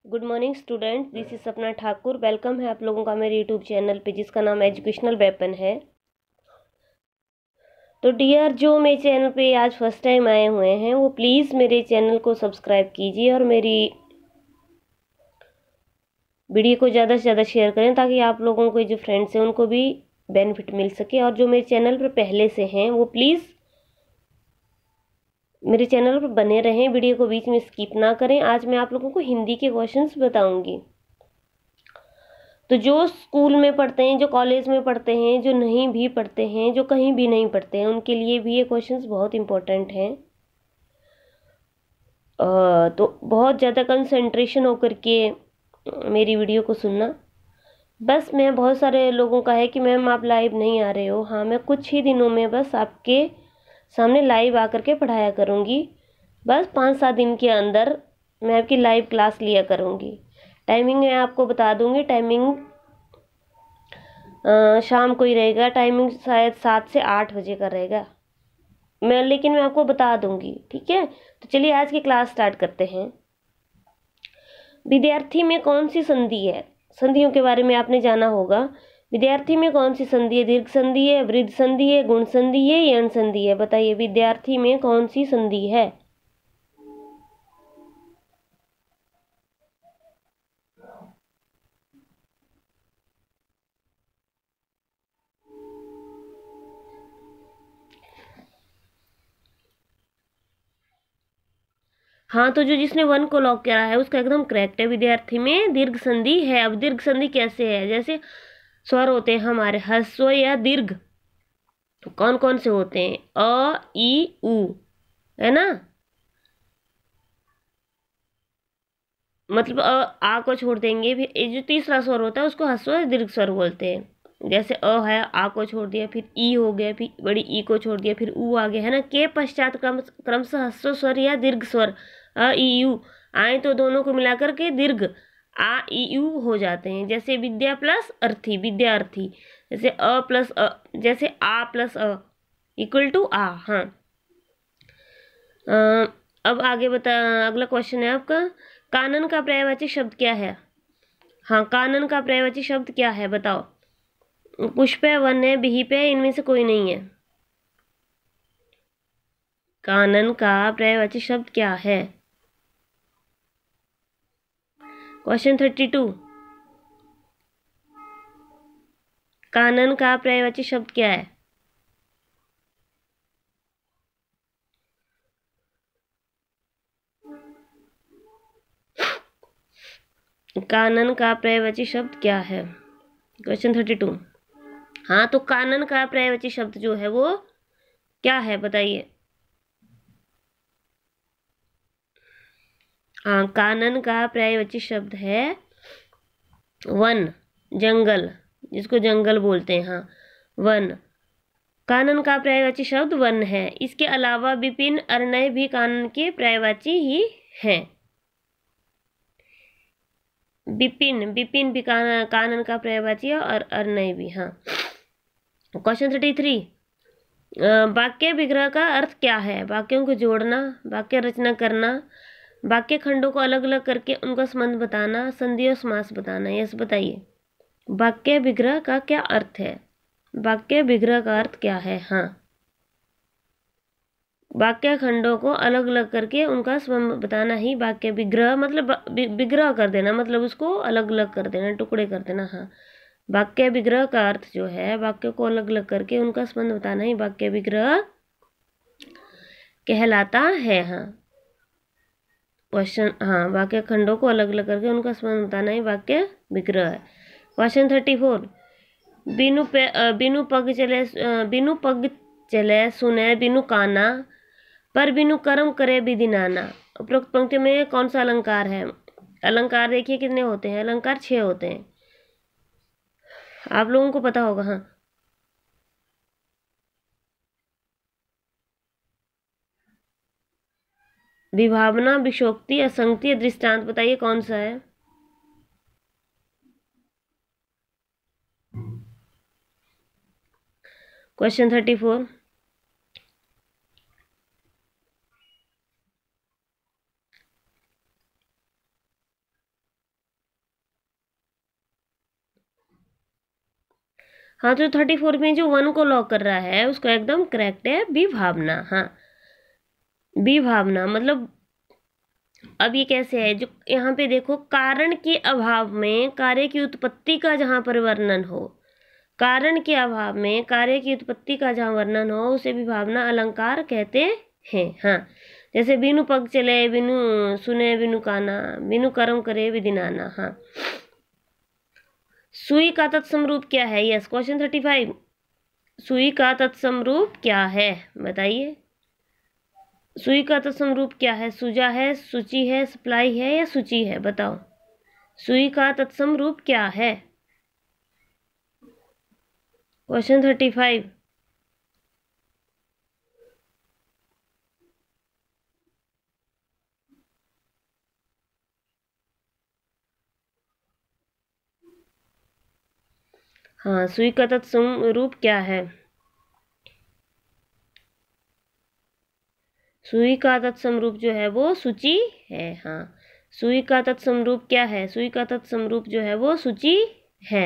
Good morning student, this is सपना Thakur. Welcome है आप लोगों का मेरे यूट्यूब चैनल पे जिसका नाम एजुकेशनल वेपन है। तो डियर, जो मेरे चैनल पे आज फर्स्ट टाइम आए हुए हैं वो प्लीज़ मेरे चैनल को सब्सक्राइब कीजिए और मेरी वीडियो को ज़्यादा से ज़्यादा शेयर करें ताकि आप लोगों के जो फ्रेंड्स हैं उनको भी बेनिफिट मिल सके। और जो मेरे चैनल पर पहले से हैं वो प्लीज़ मेरे चैनल पर बने रहें, वीडियो को बीच में स्किप ना करें। आज मैं आप लोगों को हिंदी के क्वेश्चंस बताऊंगी। तो जो स्कूल में पढ़ते हैं, जो कॉलेज में पढ़ते हैं, जो नहीं भी पढ़ते हैं, जो कहीं भी नहीं पढ़ते हैं, उनके लिए भी ये क्वेश्चंस बहुत इंपॉर्टेंट हैं। तो बहुत ज़्यादा कंसंट्रेशन होकर के मेरी वीडियो को सुनना। बस मैं बहुत सारे लोगों का है कि मैम आप लाइव नहीं आ रहे हो। हाँ, मैं कुछ ही दिनों में बस आपके सामने लाइव आकर के पढ़ाया करूँगी। बस 5-7 दिन के अंदर मैं आपकी लाइव क्लास लिया करूँगी। टाइमिंग मैं आपको बता दूँगी। टाइमिंग शाम को ही रहेगा। टाइमिंग शायद 7 से 8 बजे का रहेगा। लेकिन मैं आपको बता दूंगी, ठीक है। तो चलिए आज की क्लास स्टार्ट करते हैं। विद्यार्थी में कौन सी संधि है? संधियों के बारे में आपने जाना होगा। विद्यार्थी में कौन सी संधि है? दीर्घ संधि है, वृद्ध संधि है, गुण संधि है, यण संधि है? बताइए, विद्यार्थी में कौन सी संधि है? हाँ, तो जो जिसने 1 को लॉक करा है उसका एकदम करेक्ट है। विद्यार्थी में दीर्घ संधि है। अब दीर्घ संधि कैसे है? जैसे स्वर होते हैं हमारे ह्रस्व या दीर्घ, कौन कौन से होते हैं? अ, ई, उ, है ना। मतलब आ को छोड़ देंगे, फिर ये जो तीसरा स्वर होता है उसको ह्रस्व या दीर्घ स्वर बोलते हैं। जैसे अ है, आ को छोड़ दिया, फिर ई हो गया, फिर बड़ी ई को छोड़ दिया, फिर ऊ आ गया, है ना। के पश्चात क्रमशः ह्रस्व स्वर या दीर्घ स्वर अ, ई, यू आए तो दोनों को मिलाकर के दीर्घ आ, ई, यू हो जाते हैं। जैसे विद्या प्लस अर्थी, विद्यार्थी। जैसे अ प्लस अ, जैसे आ प्लस अ इक्वल टू आ। हाँ। अब आगे बता, अगला क्वेश्चन है आपका, कानन का पर्यायवाची शब्द क्या है? हाँ, कानन का पर्यायवाची शब्द क्या है बताओ। पुष्प है, वन है, विहिप है, इनमें से कोई नहीं है। कानन का पर्यायवाची शब्द क्या है? क्वेश्चन 32, कानन का पर्यायवाची शब्द क्या है? कानन का पर्यायवाची शब्द क्या है? क्वेश्चन 32। हाँ, तो कानन का पर्यायवाची शब्द जो है वो क्या है बताइए। हाँ, कानन का पर्यायवाची शब्द है वन, जंगल, जिसको जंगल बोलते हैं। हाँ, वन। कानन का पर्यायवाची शब्द वन है। इसके अलावा विपिन, अरण्य भी कानन के पर्यायवाची ही हैं। विपिन, विपिन भी कानन का पर्यायवाची है और अरण्य भी। हाँ। क्वेश्चन 33, वाक्य विग्रह का अर्थ क्या है? वाक्यों को जोड़ना, वाक्य रचना करना, वाक्य खंडों को अलग अलग करके उनका संबंध बताना, संधि और समास बताना। यस, बताइए, वाक्य विग्रह का क्या अर्थ है? वाक्य विग्रह का अर्थ क्या है? हाँ, वाक्य खंडों को अलग अलग करके उनका संबंध बताना ही वाक्य विग्रह, मतलब विग्रह कर देना, मतलब उसको अलग अलग कर देना, टुकड़े कर देना। हाँ, वाक्य विग्रह का अर्थ जो है वाक्य को अलग अलग करके उनका संबंध बताना ही वाक्य विग्रह कहलाता है। हाँ, क्वेश्चन, हाँ, वाक्य खंडों को अलग अलग करके उनका संबंध बताना ही वाक्य विग्रह है। क्वेश्चन 34, बिनु पग चले सुने बिनु काना, पर बिनु कर्म करे विधि नाना। उपरोक्त पंक्ति में कौन सा अलंकार है? अलंकार देखिए कितने होते हैं। अलंकार 6 होते हैं, आप लोगों को पता होगा। हाँ, विभावना, विशोक्ति, असंगति, दृष्टांत। बताइए कौन सा है? क्वेश्चन 34, हाँ, तो 34 में जो 1 को लॉक कर रहा है उसका एकदम करेक्ट है बी भावना। हाँ, बी भावना मतलब अब ये कैसे है, जो यहाँ पे देखो, कारण के अभाव में कार्य की उत्पत्ति का जहाँ पर वर्णन हो, कारण के अभाव में कार्य की उत्पत्ति का जहाँ वर्णन हो उसे भी भावना अलंकार कहते हैं। हाँ, जैसे बिनु पग चले बिनु सुने बिनु काना, बिनु कर्म करे विधि नाना। हाँ, सुई का तत्सम रूप क्या है? यस, क्वेश्चन 35, सुई का तत्सम रूप क्या है बताइए। सुई का तत्सम रूप क्या है? सुजा है, सुचि है, सप्लाई है या सुचि है? बताओ, सुई का तत्सम रूप क्या है? क्वेश्चन 35। हाँ, सुई का तत्सम रूप क्या है? सुई का तत्सम रूप जो है वो सुचि है। हाँ, सुई का तत्सम रूप क्या है? सुई का तत्सम रूप जो है वो सुचि है।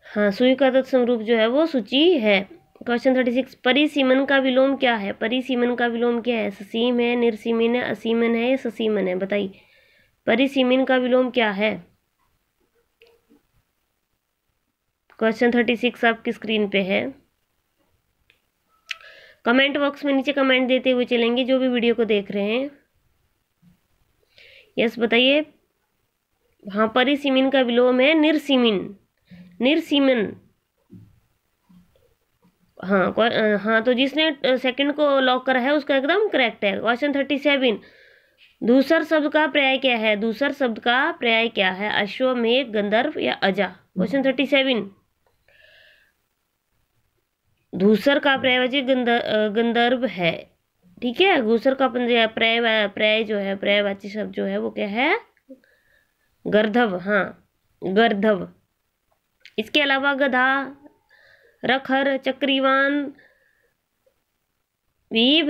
हाँ, सुई का तत्सम रूप जो है वो सुचि है। क्वेश्चन 36, परिसीमन का विलोम क्या है? परिसीमन का विलोम क्या है? ससीम है, निर्सीमन है, असीमन है या ससीमन है? बताइए, परिसीमन का विलोम क्या है? क्वेश्चन 36 आपकी स्क्रीन पे है। कमेंट बॉक्स में नीचे कमेंट देते हुए चलेंगे जो भी वीडियो को देख रहे हैं। यस बताइए। हाँ, परिसीमन का विलोम है निर्सीमन, निर्सीमन। हाँ, हाँ, तो जिसने सेकंड को लॉक करा है उसका एकदम करेक्ट है। क्वेश्चन 37, दूसर शब्द का पर्याय क्या है? दूसर शब्द का पर्याय क्या है? अश्वमेघ, गंधर्व या अजा? क्वेश्चन 37, धूसर का पर्यायवाची गंधर्व है। ठीक है, घूसर का पर्याय जो है, पर्यायवाची शब्द जो है वो क्या है? गर्धव। हाँ, गर्धव। इसके अलावा गधा, रखर, चक्रीवान भी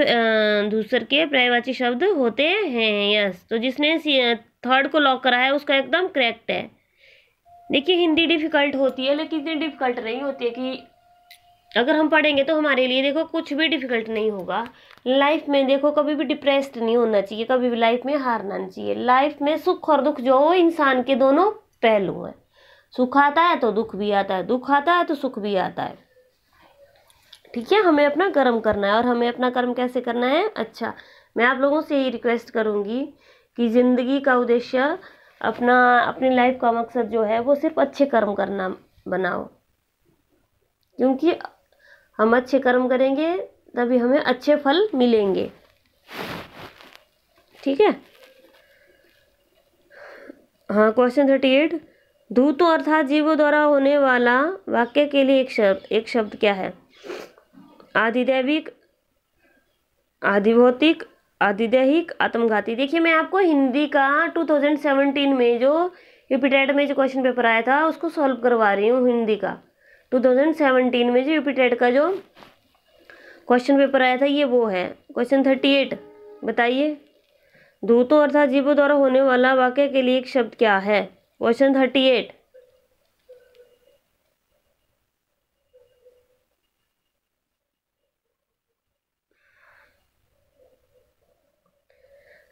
दूसर के पर्यायवाची शब्द होते हैं। यस, तो जिसने थर्ड को लॉक करा है उसका एकदम करेक्ट है। देखिए, हिंदी डिफिकल्ट होती है लेकिन इतनी डिफिकल्ट नहीं होती है कि अगर हम पढ़ेंगे तो हमारे लिए देखो कुछ भी डिफिकल्ट नहीं होगा। लाइफ में देखो कभी भी डिप्रेस्ड नहीं होना चाहिए, कभी भी लाइफ में हारना नहीं चाहिए। लाइफ में सुख और दुख जो हो, इंसान के दोनों पहलू हैं। सुख आता है तो दुख भी आता है, दुख आता है तो सुख भी आता है। ठीक है, हमें अपना कर्म करना है। और हमें अपना कर्म कैसे करना है? अच्छा, मैं आप लोगों से यही रिक्वेस्ट करूंगी कि जिंदगी का उद्देश्य, अपनी लाइफ का मकसद जो है वो सिर्फ अच्छे कर्म करना बनाओ, क्योंकि हम अच्छे कर्म करेंगे तभी हमें अच्छे फल मिलेंगे। ठीक है। हाँ, क्वेश्चन 38, धूतो अर्थात जीवों द्वारा होने वाला वाक्य के लिए एक शब्द क्या है? आधिदैविक, आधिभौतिक, आधिदैहिक, आत्मघाती। देखिए, मैं आपको हिंदी का 2017 में जो यूपीटेट में जो क्वेश्चन पेपर आया था उसको सॉल्व करवा रही हूँ। हिंदी का 2017 में जो यूपीटेट का जो क्वेश्चन पेपर आया था ये वो है। क्वेश्चन 38, बताइए, धूतो अर्थात जीवों द्वारा होने वाला वाक्य के लिए एक शब्द क्या है? क्वेश्चन 38।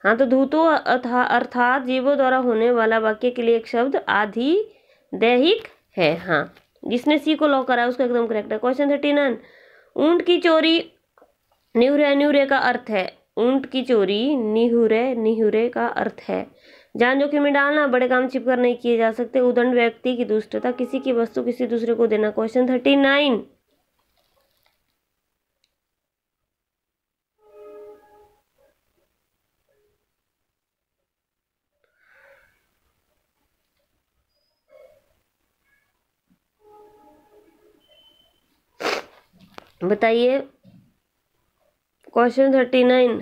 हाँ, तो धूतो अर्थात जीवों द्वारा होने वाला वाक्य के लिए एक शब्द आधिदैहिक है। हाँ, जिसने सी को लॉक करा है उसका एकदम करेक्ट है। क्वेश्चन 39, ऊंट की चोरी निहुरे, निहुरे का अर्थ है। ऊंट की चोरी निहुरे, निहुरे का अर्थ है जान जोखिम में डालना, बड़े काम छिपकर नहीं किए जा सकते, उदंड, व्यक्ति की दुष्टता, किसी की वस्तु किसी दूसरे को देना। क्वेश्चन 39, बताइए। क्वेश्चन 39,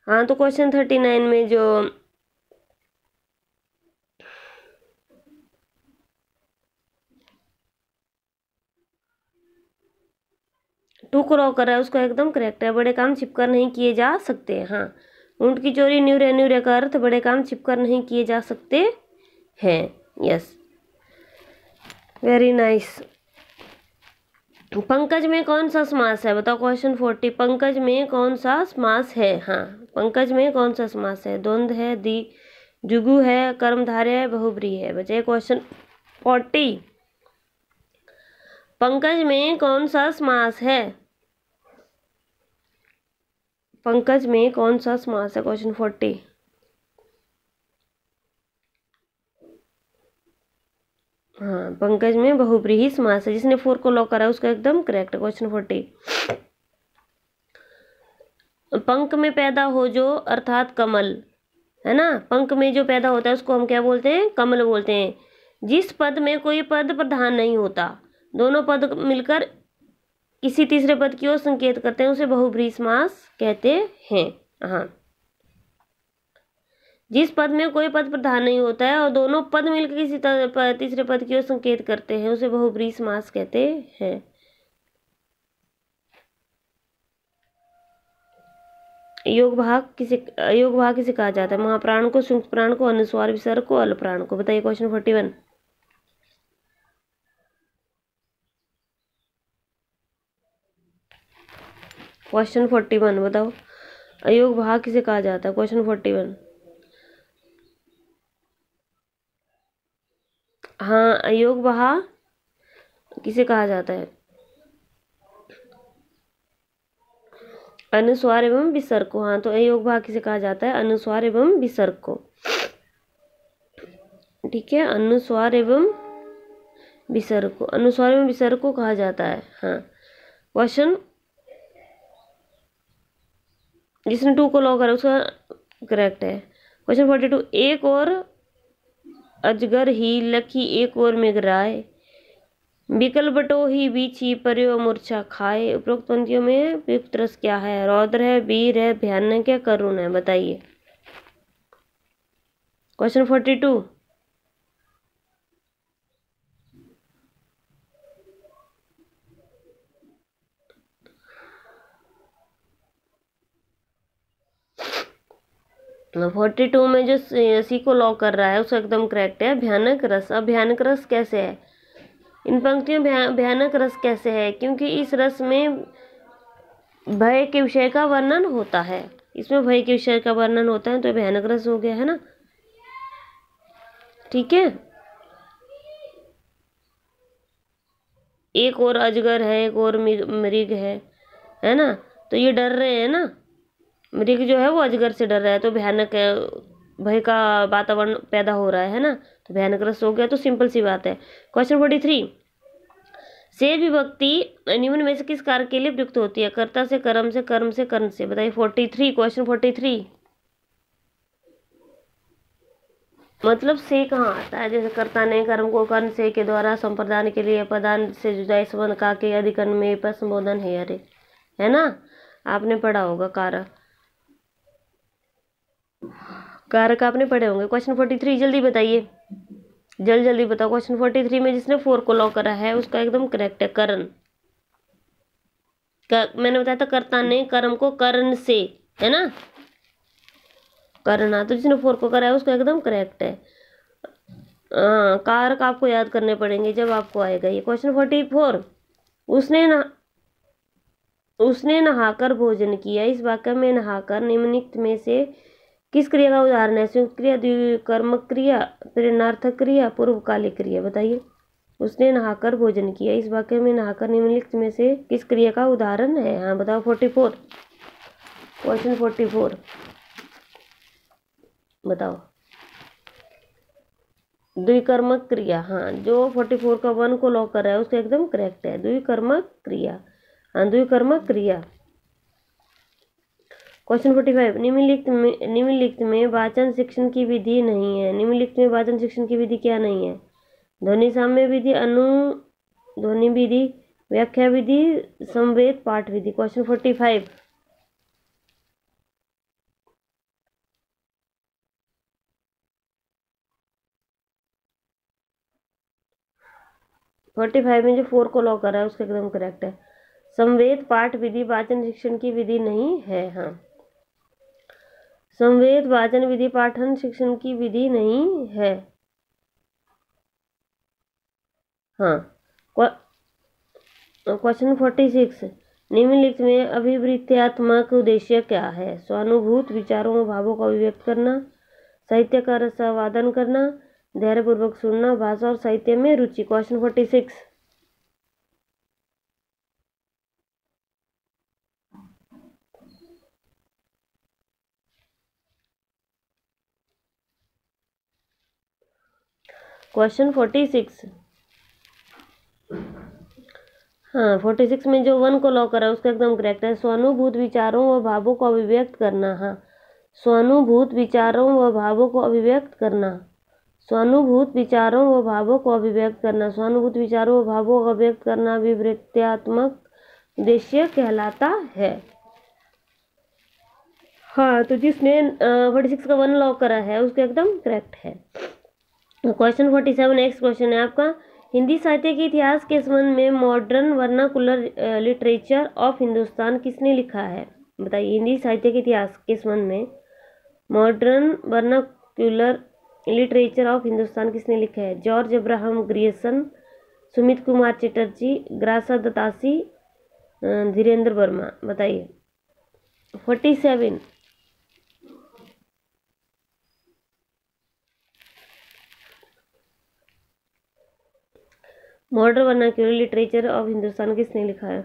हाँ, तो क्वेश्चन 39 में जो टू को लॉक कर रहा है उसका एकदम करेक्ट है। बड़े काम छिपकर नहीं किए जा सकते। हाँ, ऊंट की चोरी न्यूरे न्यूरे का अर्थ बड़े काम छिपकर नहीं किए जा सकते हैं। Yes, very nice. पंकज में कौन सा समास है बताओ। क्वेश्चन 40, पंकज में कौन सा समास है। हाँ, पंकज में कौन सा समास है। द्वंद है, जुगु है, कर्मधारय है, बहुब्रीहि है। बचे क्वेश्चन 40, पंकज में कौन सा समास है। पंकज में कौन सा समास है। क्वेश्चन 40, हाँ, पंकज में बहुब्रीहि समास है। जिसने 4 को लॉक करा उसका एकदम करेक्ट है। क्वेश्चन 40, पंख में पैदा हो जो अर्थात कमल, है ना। पंख में जो पैदा होता है उसको हम क्या बोलते हैं, कमल बोलते हैं। जिस पद में कोई पद प्रधान नहीं होता, दोनों पद मिलकर किसी तीसरे पद की ओर संकेत करते हैं, उसे बहुब्रीहि समास कहते हैं। हाँ, जिस पद में कोई पद प्रधान नहीं होता है और दोनों पद मिलकर किसी तीसरे पद की ओर संकेत करते हैं, उसे बहुब्रीहि समास कहते हैं। योग भाग किसे कहा जाता है। महाप्राण को, संयुक्त प्राण को, अनुस्वार विसर्ग को, अल्प प्राण को। बताइए क्वेश्चन 41। क्वेश्चन 41 बताओ, अयोग भाग किसे कहा जाता है। क्वेश्चन 41। हाँ, अयोग भाग किसे कहा जाता है। अनुस्वार एवं विसर्ग को। हाँ, तो अयोग भाग किसे कहा जाता है, अनुस्वार एवं विसर्ग को। ठीक है, अनुस्वार एवं विसर्ग को, अनुस्वार एवं विसर्ग को कहा जाता है। हाँ, क्वेश्चन, जिसने 2 को लॉक करा उसका करेक्ट है। क्वेश्चन 42, एक और अजगर ही लखी एक और मेघराय, बिकल बटो ही बीछी पर्यो मूर्छा खाए। उपरोक्त पंक्तियों में उपयुक्त रस क्या है। रौद्र है, वीर है, भयानक है, करुण है। बताइए क्वेश्चन 42। तो 42 में जो सी को लॉक कर रहा है उसका एकदम करेक्ट है, भयानक रस। अब भयानक रस कैसे है, इन पंक्तियों में भयानक रस कैसे है, क्योंकि इस रस में भय के विषय का वर्णन होता है। इसमें भय के विषय का वर्णन होता है, तो भयानक रस हो गया, है ना। ठीक है, एक और अजगर है, एक और मृग है ना। तो ये डर रहे हैं ना, मृग जो है वो अजगर से डर रहा है, तो भयानक भय का वातावरण पैदा हो रहा है ना, तो भयानक रस हो गया। तो सिंपल सी बात है। क्वेश्चन 43, से विभक्ति निम्न में से किस कार्य के लिए प्रयुक्त होती है। कर्ता से, कर्म से, कर्म से, कर्ण से। बताइए 43, क्वेश्चन 43। मतलब से कहाँ आता है। जैसे कर्ता ने कर्म को कर्ण से के द्वारा संप्रदान के लिए प्रदान से जुदाई संबंध का के अधिकरण में पर संबोधन है। अरे, है ना, आपने पढ़ा होगा कारक, कारक आपने पढ़े होंगे। क्वेश्चन 43 जल्दी बताइए, जल्दी बताओ। क्वेश्चन 43 में जिसने 4 को लॉक करा है उसका एकदम करेक्ट है, कर्ण। मैंने बताया था कर्ता ने कर्म को कर्ण से, है ना, करना। तो जिसने 4 को करा है उसका एकदम करेक्ट है। कारक आपको याद करने पड़ेंगे जब आपको आएगा ये। क्वेश्चन 44, उसने नहाकर भोजन किया। इस वाक्य में नहाकर निम्नलिखित में से किस क्रिया का उदाहरण है। संयुक्त क्रिया, द्विकर्मक क्रिया, प्रेरणार्थक क्रिया, पूर्वकालिक क्रिया। बताइए, उसने नहाकर भोजन किया। इस वाक्य में नहाकर निम्नलिखित में से किस क्रिया का उदाहरण है। हाँ बताओ 44, क्वेश्चन 44 बताओ। द्विकर्मक क्रिया। हाँ, जो 44 का 1 को लॉक कर रहा है उसका एकदम करेक्ट है, द्विकर्मक क्रिया। हाँ, द्विकर्मक क्रिया। क्वेश्चन 45, निम्नलिखित में वाचन शिक्षण की विधि नहीं है। निम्नलिखित में वाचन शिक्षण की विधि क्या नहीं है। ध्वनि साम्य विधि, अनुध्वनि विधि, व्याख्या विधि, संवेद पाठ विधि। क्वेश्चन 45, 45 में जो 4 को लॉक कर रहा है उसका एकदम करेक्ट है, संवेद पाठ विधि वाचन शिक्षण की विधि नहीं है। हाँ, संवेद वाचन विधि पाठन शिक्षण की विधि नहीं है। हाँ, क्वेश्चन 46, निम्नलिखित में अभिवृत्त्यात्मक उद्देश्य क्या है? स्वानुभूत विचारों व भावों को अभिव्यक्त करना, साहित्य का रसावादन करना, धैर्यपूर्वक सुनना, भाषा और साहित्य में रुचि। क्वेश्चन 46, क्वेश्चन 46, हाँ 46 में जो 1 को लॉक करा उसका एकदम करेक्ट है। स्वानुभूत विचारों व भावों को अभिव्यक्त करना। हाँ, स्वानुभूत विचारों व भावों को अभिव्यक्त करना, स्वानुभूत विचारों व भावों को अभिव्यक्त करना, स्वानुभूत विचारों व भावों को अभिव्यक्त करना अभिवृत्त्यात्मक उद्देश्य कहलाता है। हाँ, तो जिसने 46 का 1 लॉक करा है उसका एकदम करेक्ट है। क्वेश्चन 47 नेक्स्ट क्वेश्चन है आपका, हिंदी साहित्य के इतिहास के संबंध में modern vernacular literature of Hindustan किसने लिखा है? बताइए, हिंदी साहित्य के इतिहास के संबंध में modern vernacular literature of Hindustan किसने लिखा है? George Abraham Grierson, Sumit Kumar Chatterji, Garcin de Tassy, Dhirendra Verma. बताइए। 47, modern vernacular literature of Hindustan किसने लिखा है?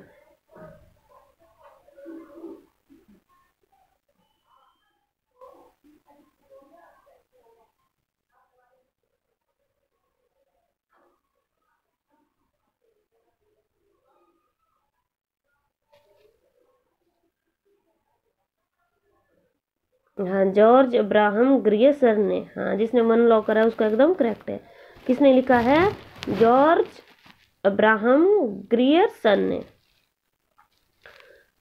हाँ, जॉर्ज अब्राहम ग्रियर्सन ने। हाँ, जिसने 1 लॉक करा उसका एकदम करेक्ट है। किसने लिखा है? जॉर्ज अब्राहम ग्रियर्सन ने।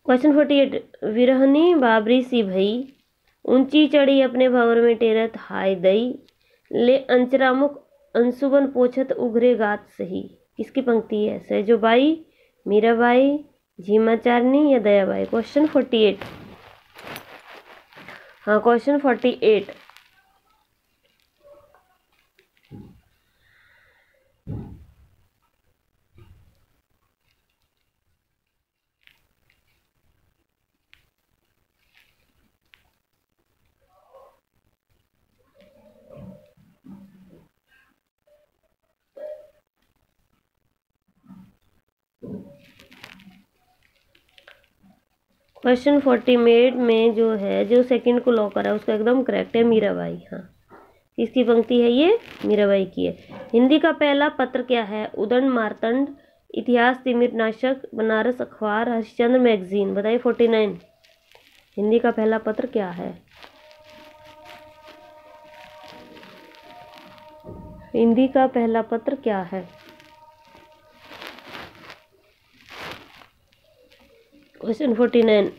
क्वेश्चन 48, विरहनी बाबरी सी भई, ऊंची चढ़ी अपने भंवर में टेरत हाय दई, ले अंचरामुख अंशुबन पोछत उघरे गात सही। किसकी पंक्ति है? सैजोबाई, मीराबाई, झीमाचारनी या दयाबाई। क्वेश्चन 48। हाँ, क्वेश्चन 48, क्वेश्चन 48 में जो है, जो सेकंड को लॉक करा उसका एकदम करेक्ट है, मीराबाई। हाँ, किसकी पंक्ति है ये? मीराबाई की है। हिंदी का पहला पत्र क्या है? उदंड मार्तंड, इतिहास तिमिरनाशक, बनारस अखबार, हरिश्चंद्र मैगजीन। बताइए। 49, हिंदी का पहला पत्र क्या है? हिंदी का पहला पत्र क्या है? क्वेश्चन 49,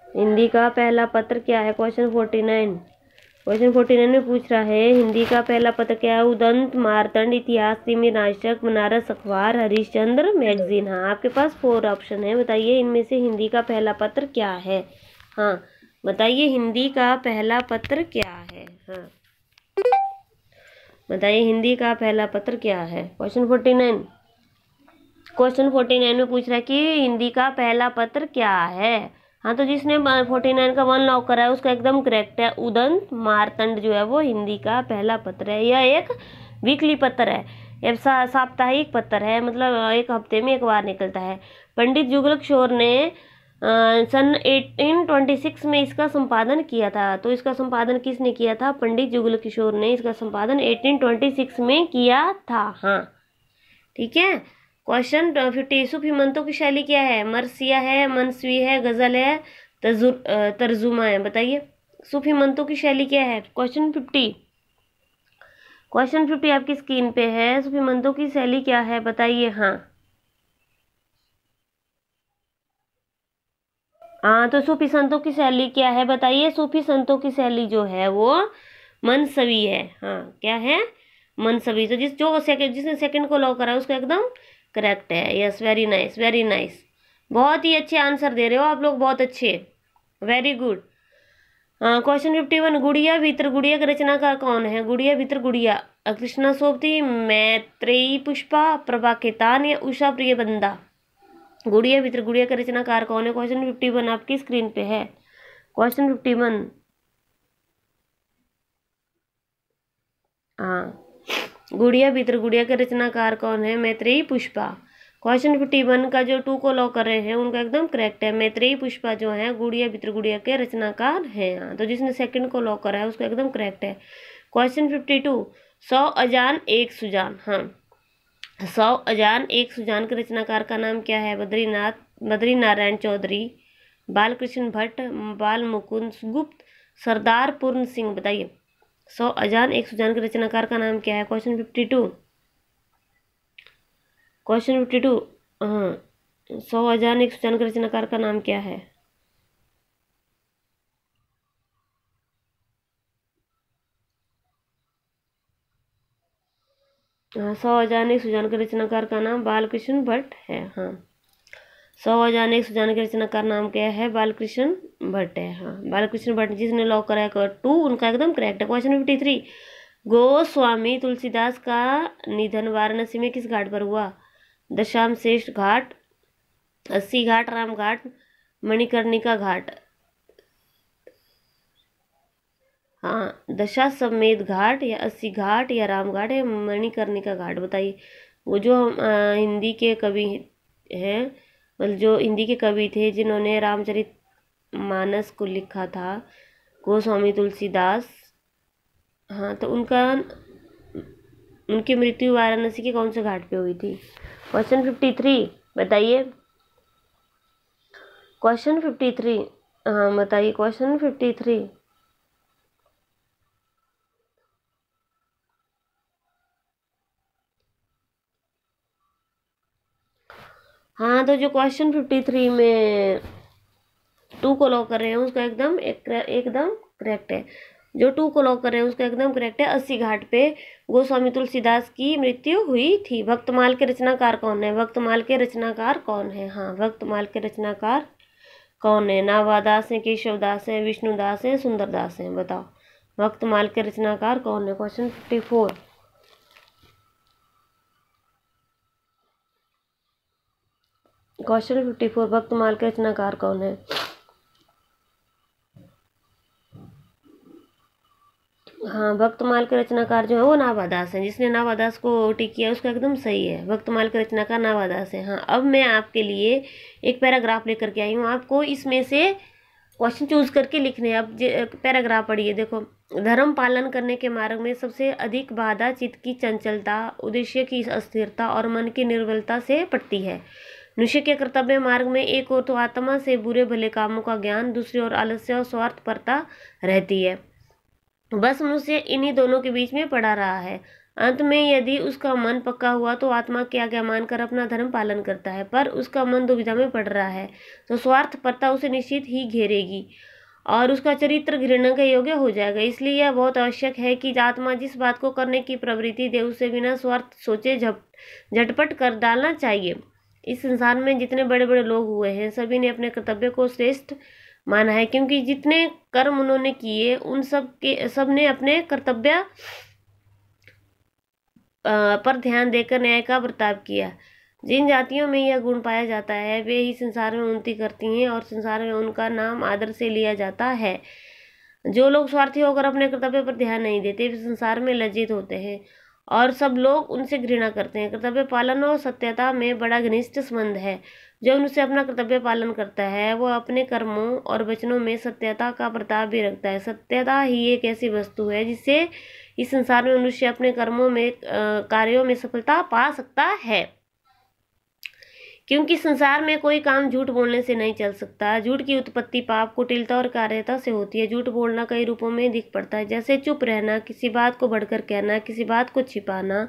हिंदी का पहला पत्र क्या है? क्वेश्चन 49, क्वेश्चन 49 में पूछ रहा है हिंदी का पहला पत्र क्या है? उदंत मार्तंड, इतिहास तिमिरनाशक, बनारस अखबार, हरिश्चंद्र मैगजीन। हाँ, आपके पास 4 ऑप्शन है। बताइए इनमें से हिंदी का पहला पत्र क्या है? हाँ, बताइए हिंदी का पहला पत्र क्या है? हाँ, बताइए हिंदी का पहला पत्र क्या है? क्वेश्चन 49, क्वेश्चन 49 में पूछ रहा है कि हिंदी का पहला पत्र क्या है। हाँ, तो जिसने 49 का 1 लॉक करा है उसका एकदम करेक्ट है। उदंत मार्तंड जो है वो हिंदी का पहला पत्र है। यह एक वीकली पत्र है, यह साप्ताहिक पत्र है, मतलब एक हफ्ते में एक बार निकलता है। पंडित जुगल किशोर ने सन 1826 में इसका संपादन किया था। तो इसका संपादन किसने किया था? पंडित जुगल किशोर ने इसका संपादन 1826 में किया था। हाँ, ठीक है। क्वेश्चन 50, सूफी मंतों की शैली क्या है? मरसिया है, मनसवी है, गजल है, तर्जुमा है। बताइए सूफी मंतों की शैली क्या है? क्वेश्चन 50, क्वेश्चन 50 आपकी स्क्रीन पे है। सूफी मंतों की शैली क्या है? बताइए। हाँ, तो सूफी संतों की शैली क्या है? बताइए। सूफी संतों की शैली जो है वो मनसवी है। हाँ, क्या है? मन सभी, तो जिसने सेकंड को लॉक करा है उसको एकदम करेक्ट है। Yes, very nice, very nice, बहुत ही अच्छे आंसर दे रहे हो आप लोग, बहुत अच्छे, वेरी गुड। क्वेश्चन 51, गुड़िया भीतर गुड़िया का रचनाकार कौन है? गुड़िया भीतर गुड़िया, कृष्णा सोबती, मैत्रेयी पुष्पा, प्रभा केतान या उषा प्रियबंदा? गुड़िया भीतर गुड़िया का रचनाकार कौन है? क्वेश्चन 51 आपकी स्क्रीन पे है। क्वेश्चन 51, हाँ, गुड़िया भीतर गुड़िया के रचनाकार कौन है? मैत्रेयी पुष्पा। क्वेश्चन 51 का जो 2 को लॉक कर रहे हैं उनका एकदम करेक्ट है, मैत्रेयी पुष्पा जो है गुड़िया भीतर गुड़िया के रचनाकार हैं। हाँ, तो जिसने सेकंड को लॉक करा है उसका एकदम करेक्ट है। क्वेश्चन 52, 100 अजान एक सुजान, हाँ, 100 अजान एक सुजान के रचनाकार का नाम क्या है? बद्री नारायण चौधरी, बालकृष्ण भट्ट, बाल मुकुंद गुप्त, सरदार पूर्ण सिंह, बताइए 100 अजान एक सुजान के रचनाकार का नाम क्या है? क्वेश्चन 52, क्वेश्चन 52, हाँ, 100 अजान एक सुजान के रचनाकार का नाम क्या है? हाँ, 100 अजान एक सुजान के रचनाकार का नाम बालकृष्ण भट्ट है। हाँ, 100 अजान एक सुजान के रचनाकार नाम क्या है? बालकृष्ण भट्ट है। हाँ, बालकृष्ण भट्ट, जिसने लॉक कराया कर 2 उनका एकदम करेक्ट है। क्वेश्चन 53, गोस्वामी तुलसीदास का निधन वाराणसी में किस घाट पर हुआ? दशाश्वमेध घाट, 80 घाट, राम घाट, मणिकर्णिका घाट? हाँ, दशाश्वमेध घाट या 80 घाट या राम घाट या मणिकर्णिका घाट, बताइए। वो जो हिंदी के कवि हैं, मतलब जो हिंदी के कवि थे जिन्होंने रामचरित मानस को लिखा था, गोस्वामी तुलसीदास, हाँ, तो उनकी मृत्यु वाराणसी के कौन से घाट पे हुई थी? क्वेश्चन 53, बताइए। क्वेश्चन 53, हाँ बताइए, क्वेश्चन 53, हाँ, तो जो क्वेश्चन 53 में 2 को लॉक कर रहे हैं उसका एकदम करेक्ट है। जो 2 को लॉक कर रहे हैं उसका एकदम करेक्ट है, 80 घाट पे गोस्वामी तुलसीदास की मृत्यु हुई थी। भक्तमाल के रचनाकार कौन है? भक्तमाल के रचनाकार कौन है? हाँ, भक्तमाल के रचनाकार कौन है? नावादास है, केशवदास है, विष्णुदास है, सुंदरदास है, बताओ भक्तमाल के रचनाकार कौन है? क्वेश्चन 54, क्वेश्चन 54, भक्तमाल के रचनाकार कौन है? हाँ, भक्तमाल के रचनाकार जो है वो नावादास है, जिसने नावादास को टिक किया उसका एकदम सही है, भक्तमाल के रचनाकार नावादास है। हाँ, अब मैं आपके लिए एक पैराग्राफ लेकर के आई हूँ, आपको इसमें से क्वेश्चन चूज करके लिखने हैं। अब पैराग्राफ पढ़िए, देखो। धर्म पालन करने के मार्ग में सबसे अधिक बाधा चित्त की चंचलता, उद्देश्य की अस्थिरता और मन की निर्बलता से पड़ती है। मनुष्य के कर्तव्य मार्ग में एक ओर तो आत्मा से बुरे भले कामों का ज्ञान, दूसरी ओर आलस्य और स्वार्थपरता रहती है। बस मनुष्य इन्हीं दोनों के बीच में पड़ा रहा है। अंत में यदि उसका मन पक्का हुआ तो आत्मा की आज्ञा मानकर अपना धर्म पालन करता है, पर उसका मन दुविधा में पड़ रहा है तो स्वार्थपरता उसे निश्चित ही घेरेगी और उसका चरित्र घृणा के योग्य हो जाएगा। इसलिए यह बहुत आवश्यक है कि आत्मा जिस बात को करने की प्रवृत्ति दे उसे बिना स्वार्थ सोचे झटपट कर डालना चाहिए। इस संसार में जितने बड़े बड़े लोग हुए हैं सभी ने अपने कर्तव्य को श्रेष्ठ माना है, क्योंकि जितने कर्म उन्होंने किए उन सब ने अपने कर्तव्य पर ध्यान देकर न्याय का बर्ताव किया। जिन जातियों में यह गुण पाया जाता है वे ही संसार में उन्नति करती हैं और संसार में उनका नाम आदर से लिया जाता है। जो लोग स्वार्थी होकर अपने कर्तव्य पर ध्यान नहीं देते वे संसार में लज्जित होते हैं और सब लोग उनसे घृणा करते हैं। कर्तव्य पालन और सत्यता में बड़ा घनिष्ठ संबंध है। जो मनुष्य अपना कर्तव्य पालन करता है वह अपने कर्मों और वचनों में सत्यता का बर्ताव भी रखता है। सत्यता ही एक ऐसी वस्तु है जिससे इस संसार में मनुष्य अपने कर्मों में कार्यों में सफलता पा सकता है, क्योंकि संसार में कोई काम झूठ बोलने से नहीं चल सकता। झूठ की उत्पत्ति पाप, कुटिलता और कार्यता से होती है। झूठ बोलना कई रूपों में दिख पड़ता है, जैसे चुप रहना, किसी बात को बढ़कर कहना, किसी बात को छिपाना,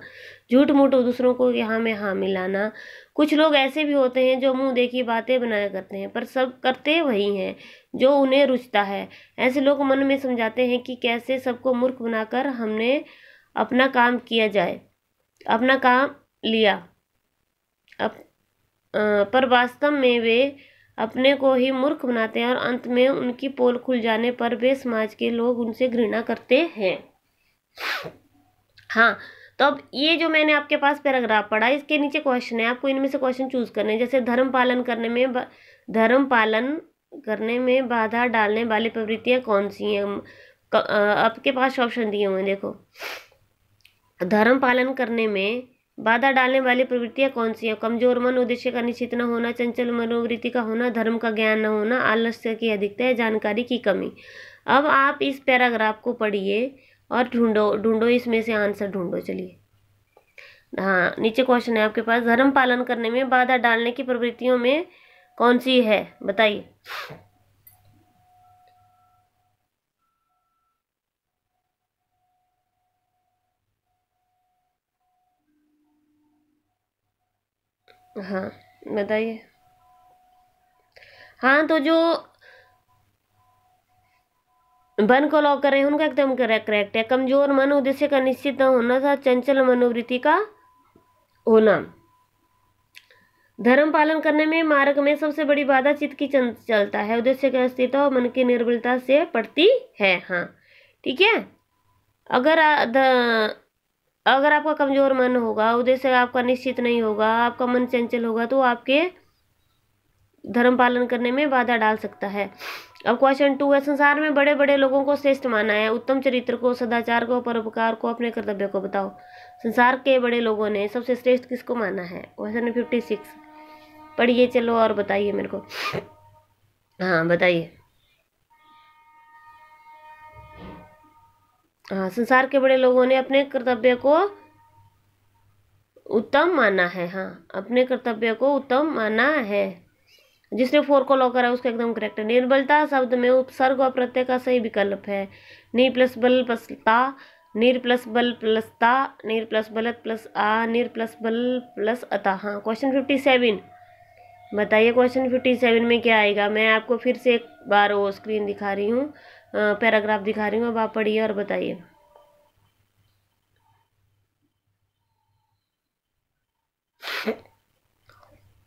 झूठ मूठ दूसरों को यहाँ में हाँ मिलाना। कुछ लोग ऐसे भी होते हैं जो मुंह देखी बातें बनाया करते हैं पर सब करते वही हैं जो उन्हें रुचता है। ऐसे लोग मन में समझाते हैं कि कैसे सबको मूर्ख बनाकर हमने अपना काम किया जाए, अपना काम लिया पर वास्तव में वे अपने को ही मूर्ख बनाते हैं और अंत में उनकी पोल खुल जाने पर वे समाज के लोग उनसे घृणा करते हैं। हाँ, तो अब ये जो मैंने आपके पास पैराग्राफ पढ़ा, इसके नीचे क्वेश्चन है, आपको इनमें से क्वेश्चन चूज करने हैं। जैसे धर्म पालन करने में बाधा डालने वाली प्रवृत्तियां कौन सी हैं? आपके पास ऑप्शन दिए हुए हैं, देखो। धर्म पालन करने में बाधा डालने वाली प्रवृत्तियां कौन सी हैं? कमजोर मन, उद्देश्य का निश्चित न होना, चंचल मनोवृत्ति का होना, धर्म का ज्ञान न होना, आलस्य की अधिकता है, जानकारी की कमी। अब आप इस पैराग्राफ को पढ़िए और ढूंढो इसमें से आंसर ढूंढो। चलिए, हाँ, नीचे क्वेश्चन है आपके पास, धर्म पालन करने में बाधा डालने की प्रवृत्तियों में कौन सी है, बताइए। हाँ, बताइए। हाँ, तो जो वन को लॉक कर रहे हैं उनका एकदम करेक्ट है। कमजोर मन, उद्देश्य का निश्चित न होना था, चंचल मनोवृत्ति का होना। धर्म पालन करने में मार्ग में सबसे बड़ी बाधा चित्त की चलता है, उद्देश्य का अस्तित्व और मन की निर्बलता से पड़ती है। हाँ, ठीक है। अगर आपका कमजोर मन होगा, उद्देश्य आपका निश्चित नहीं होगा, आपका मन चंचल होगा, तो आपके धर्म पालन करने में बाधा डाल सकता है। अब क्वेश्चन 2 है, संसार में बड़े बड़े लोगों को श्रेष्ठ माना है, उत्तम चरित्र को, सदाचार को, परोपकार को, अपने कर्तव्य को बताओ। संसार के बड़े लोगों ने सबसे श्रेष्ठ किसको माना है? क्वेश्चन 56 पढ़िए, चलो और बताइए मेरे को। हाँ, बताइए। हाँ, संसार के बड़े लोगों ने अपने कर्तव्य को उत्तम माना है। हाँ, अपने कर्तव्य को उत्तम माना है। जिसने 4 को लॉक करा उसका एकदम करेक्ट है। निर्बलता शब्द में उपसर्ग और प्रत्यय का सही विकल्प है। नि प्लस बल प्लस ता, निर प्लस बल प्लस ता, निर प्लस बलत प्लस आ, निर प्लस बल प्लस अता। हाँ, क्वेश्चन 57 बताइए। क्वेश्चन 57 में क्या आएगा? मैं आपको फिर से एक बार वो स्क्रीन दिखा रही हूँ, पैराग्राफ दिखा रही हूँ, अब आप पढ़िए और बताइए।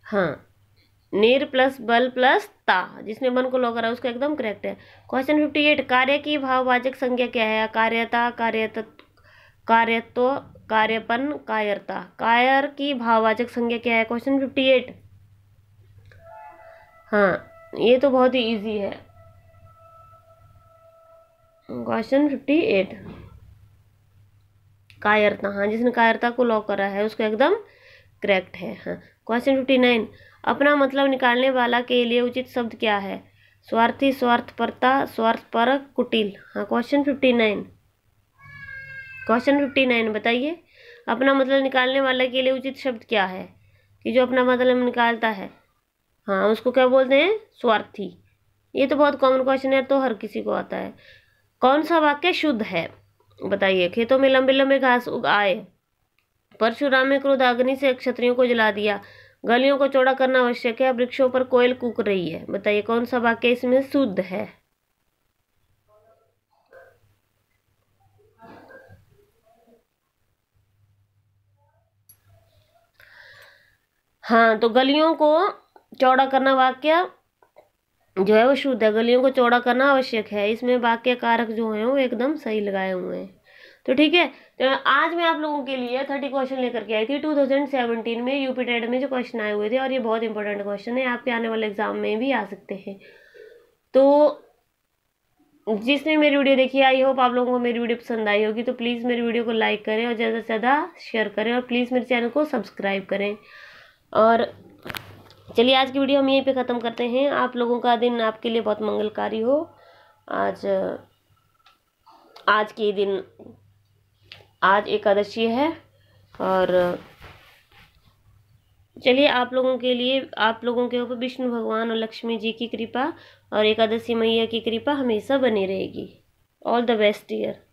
हाँ, निर प्लस बल प्लस ता, जिसने मन को लॉक करा उसका एकदम करेक्ट है। क्वेश्चन 58 कार्य की भाववाचक संज्ञा क्या है? कार्यता, कार्यत्व, कार्यपन, कायरता। कायर की भाववाचक संज्ञा क्या है? क्वेश्चन 58। हाँ, ये तो बहुत ही इजी है। क्वेश्चन 58 कायरता। हाँ, जिसने कायरता को लॉक करा है उसका एकदम करेक्ट है। हाँ, क्वेश्चन 59 अपना मतलब निकालने वाला के लिए उचित शब्द क्या है? स्वार्थी, स्वार्थपरता, स्वार्थपरक, कुटिल। हाँ, क्वेश्चन 59 बताइए। अपना मतलब निकालने वाला के लिए उचित शब्द क्या है? कि जो अपना मतलब निकालता है, हाँ, उसको क्या बोलते हैं? स्वार्थी। ये तो बहुत कॉमन क्वेश्चन है, तो हर किसी को आता है। कौन सा वाक्य शुद्ध है, बताइए। खेतों में लंबे लंबे घास उग आए, परशुराम ने क्रोध अग्नि से क्षत्रियों को जला दिया, गलियों को चौड़ा करना आवश्यक है, वृक्षों पर कोयल कूक रही है। बताइए कौन सा वाक्य इसमें शुद्ध है? हाँ, तो गलियों को चौड़ा करना वाक्य जो है वो शुद्ध है। गलियों को चौड़ा करना आवश्यक है, इसमें वाक्य कारक जो है वो एकदम सही लगाए हुए हैं। तो ठीक है, तो आज मैं आप लोगों के लिए 30 क्वेश्चन लेकर के आई थी 2017 में यूपी टेट में जो क्वेश्चन आए हुए थे, और ये बहुत इंपॉर्टेंट क्वेश्चन है, आपके आने वाले एग्जाम में भी आ सकते हैं। तो जिसने मेरी वीडियो देखी, आई होप आप लोगों को मेरी वीडियो पसंद आई होगी। तो प्लीज़ मेरी वीडियो को लाइक करें और ज़्यादा से ज़्यादा शेयर करें, और प्लीज़ मेरे चैनल को सब्सक्राइब करें। और चलिए, आज की वीडियो हम यहीं पे ख़त्म करते हैं। आप लोगों का दिन आपके लिए बहुत मंगलकारी हो। आज के दिन, आज एकादशी है, और चलिए आप लोगों के लिए, आप लोगों के ऊपर विष्णु भगवान और लक्ष्मी जी की कृपा और एकादशी मैया की कृपा हमेशा बनी रहेगी। All the best dear.